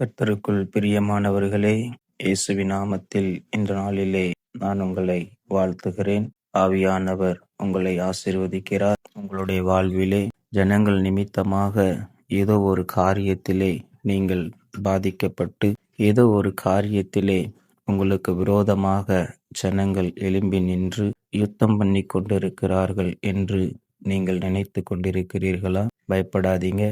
கர்த்தருக்குள் பிரியமானவர்களே, இயேசுவின் நாமத்தில் இன்ற நாளிலே நான் உங்களை வாழ்த்துகிறேன். ஆவியானவர் உங்களை ஆசீர்வதிக்கிறார். உங்களுடைய வாழ்விலே ஜனங்கள் நிமித்தமாக ஏதோ ஒரு காரியத்திலே நீங்கள் பாதிக்கப்பட்டு, ஏதோ ஒரு காரியத்திலே உங்களுக்கு விரோதமாக ஜனங்கள் எழும்பி நின்று யுத்தம் பண்ணி கொண்டிருக்கிறார்கள் என்று நீங்கள் நினைத்து கொண்டிருக்கிறீர்களா? பயப்படாதீங்க.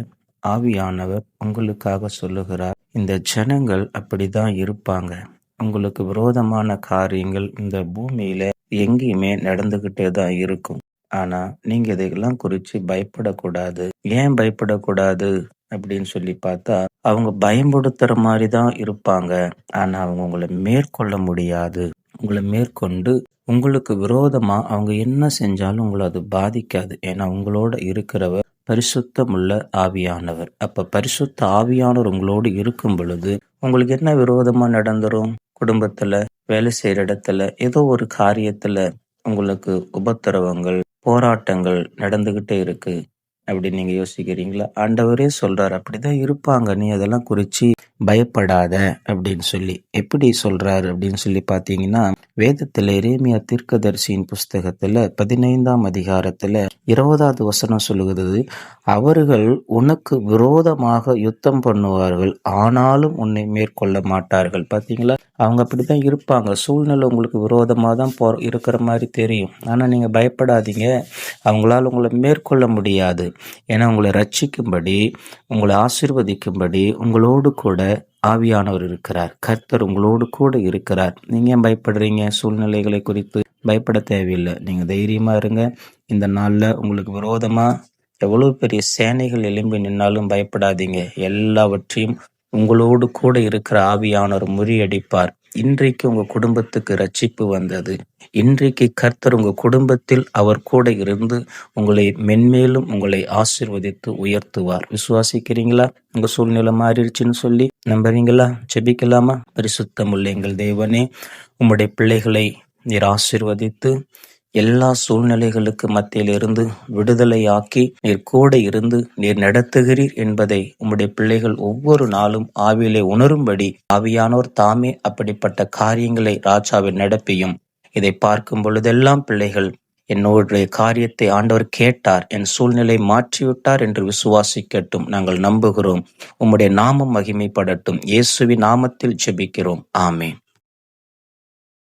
ஆவியானவர் உங்களுக்காக சொல்லுகிறார், இந்த ஜனங்கள் அப்படிதான் இருப்பாங்க. உங்களுக்கு விரோதமான காரியங்கள் இந்த பூமியில எங்கேயுமே நடந்துகிட்டே தான் இருக்கும். ஆனா நீங்க இதையெல்லாம் குறிச்சு பயப்படக்கூடாது. ஏன் பயப்படக்கூடாது அப்படின்னு சொல்லி பார்த்தா, அவங்க பயன்படுத்துற மாதிரி தான் இருப்பாங்க. ஆனா அவங்க உங்களை மேற்கொள்ள முடியாது. உங்களை மேற்கொண்டு உங்களுக்கு விரோதமா அவங்க என்ன செஞ்சாலும் உங்களை அது பாதிக்காது. ஏன்னா உங்களோட இருக்கிறவர் பரிசுத்தமுள்ள ஆவியானவர். அப்ப பரிசுத்த ஆவியானவர் உங்களோடு இருக்கும் பொழுது உங்களுக்கு என்ன விரோதமா நடந்துரும்? குடும்பத்துல, வேலை செய்யற இடத்துல, ஏதோ ஒரு காரியத்துல உங்களுக்கு உபத்திரவங்கள், போராட்டங்கள் நடந்துகிட்டே இருக்கு அப்படின்னு நீங்க யோசிக்கிறீங்களா? ஆண்டவரே சொல்றாரு, அப்படிதான் இருப்பாங்க, நீ அதெல்லாம் குறிச்சு பயப்படாத அப்படின்னு சொல்லி. எப்படி சொல்றாரு அப்படின்னு சொல்லி பாத்தீங்கன்னா, வேதத்துல எரேமியா தீர்க்கதரிசியின் புஸ்தகத்துல 15ஆம் அதிகாரத்துல 20வது வசனம் சொல்லுகிறது, அவர்கள் உனக்கு விரோதமாக யுத்தம் பண்ணுவார்கள், ஆனாலும் உன்னை மேற்கொள்ள மாட்டார்கள். பாத்தீங்களா? அவங்க அப்படிதான் இருப்பாங்க. சூழ்நிலை உங்களுக்கு விரோதமாக தான் இருக்கிற மாதிரி தெரியும். ஆனா நீங்க பயப்படாதீங்க, அவங்களால உங்களை மேற்கொள்ள முடியாது. ஏன்னா உங்களை ரட்சிக்கும்படி, உங்களை ஆசீர்வதிக்கும்படி உங்களோடு கூட ஆவியானவர் இருக்கிறார். கர்த்தர் உங்களோடு கூட இருக்கிறார். நீங்க ஏன் பயப்படுறீங்க? சூழ்நிலைகளை குறித்து பயப்பட தேவையில்லை. நீங்க தைரியமா இருங்க. இந்த நாள்ல உங்களுக்கு விரோதமா எவ்வளவு பெரிய சேனைகள் எழும்பி நின்னாலும் பயப்படாதீங்க. எல்லாவற்றையும் உங்களோடு கூட இருக்கிற ஆவியானவர் முறியடிப்பார். இன்றைக்கு உங்க குடும்பத்துக்கு ரட்சிப்பு வந்தது. இன்றைக்கு கர்த்தர் உங்க குடும்பத்தில் அவர் கூட இருந்து உங்களை மென்மேலும் உங்களை ஆசீர்வதித்து உயர்த்துவார். விசுவாசிக்கிறீங்களா? உங்க சூழ்நிலை மாறிடுச்சுன்னு சொல்லி நம்புறீங்களா? ஜெபிக்கலாமா? பரிசுத்தமுள்ள எங்கள் தேவனே, உம்முடைய பிள்ளைகளை நீர் ஆசீர்வதித்து எல்லா சூழ்நிலைகளுக்கு மத்தியிலிருந்து விடுதலையாக்கி நீர் கூட இருந்து நீர் நடத்துகிறீர் என்பதை உம்முடைய பிள்ளைகள் ஒவ்வொரு நாளும் ஆவியிலே உணரும்படி ஆவியானோர் தாமே அப்படிப்பட்ட காரியங்களை ராஜாவில் நடப்பியும். இதை பார்க்கும் பொழுதெல்லாம் பிள்ளைகள் என்னுடைய காரியத்தை ஆண்டவர் கேட்டார், என் சூழ்நிலை மாற்றிவிட்டார் என்று விசுவாசிக்கட்டும். நாங்கள் நம்புகிறோம். உம்முடைய நாமம் மகிமைப்படட்டும். இயேசுவின் நாமத்தில் ஜெபிக்கிறோம். ஆமென்.